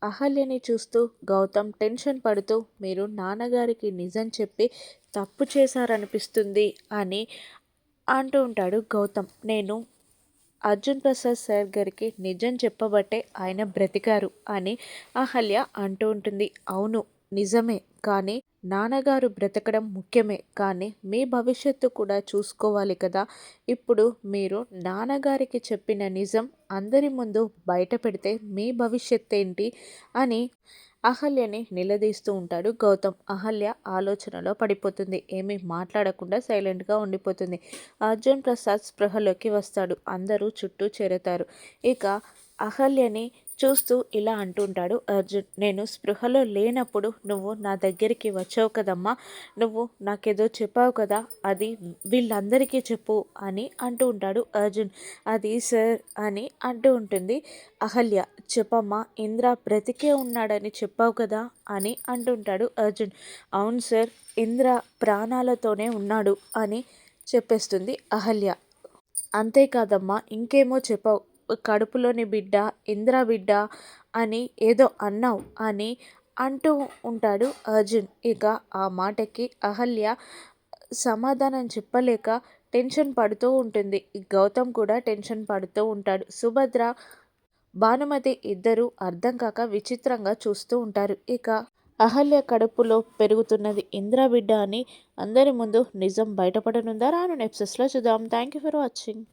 అహల్యని చూస్తూ గౌతమ్ టెన్షన్ పడుతూ మీరు నాన్నగారికి నిజం చెప్పి తప్పు చేశారనిపిస్తుంది అని అంటూ ఉంటాడు గౌతమ్. నేను అర్జున్ ప్రసాద్ సార్ గారికి నిజం చెప్పబట్టే ఆయన బ్రతికారు అని అహల్య అంటూ ఉంటుంది. అవును నిజమే, కానీ నాన్నగారు బ్రతకడం ముఖ్యమే, కానీ మీ భవిష్యత్తు కూడా చూసుకోవాలి కదా. ఇప్పుడు మీరు నాన్నగారికి చెప్పిన నిజం అందరి ముందు బయట పెడితే మీ భవిష్యత్ ఏంటి అని అహల్యని నిలదీస్తూ ఉంటాడు గౌతమ్. అహల్య ఆలోచనలో పడిపోతుంది. ఏమీ మాట్లాడకుండా సైలెంట్గా ఉండిపోతుంది. అర్జున్ ప్రసాద్ స్పృహలోకి వస్తాడు. అందరూ చుట్టూ చేరతారు. ఇక అహల్యని చూస్తూ ఇలా అంటుంటాడు అర్జున్. నేను స్పృహలో లేనప్పుడు నువ్వు నా దగ్గరికి వచ్చావు కదమ్మా, నువ్వు నాకేదో చెప్పావు కదా, అది వీళ్ళందరికీ చెప్పు అని అంటూ ఉంటాడు అర్జున్. అది సార్ అని అంటూ ఉంటుంది అహల్య. చెప్పమ్మా, ఇంద్ర బ్రతికే ఉన్నాడని చెప్పావు కదా అని అంటుంటాడు అర్జున్. అవును సార్, ఇంద్ర ప్రాణాలతోనే ఉన్నాడు అని చెప్పేస్తుంది అహల్య. అంతేకాదమ్మా, ఇంకేమో చెప్పావు, కడుపులోని బిడ్డ ఇంద్ర బిడ్డ అని ఏదో అన్నావు అని అంటూ ఉంటాడు అర్జున్. ఇక ఆ మాటకి అహల్య సమాధానం చెప్పలేక టెన్షన్ పడుతూ ఉంటుంది. గౌతమ్ కూడా టెన్షన్ పడుతూ ఉంటాడు. సుభద్ర, భానుమతి ఇద్దరూ అర్థం కాక విచిత్రంగా చూస్తూ ఉంటారు. ఇక అహల్య కడుపులో పెరుగుతున్నది ఇంద్ర బిడ్డ అని అందరి ముందు నిజం బయటపడనుందా? రాను ఎపిసోడ్స్లో చూద్దాం. Thank you for watching.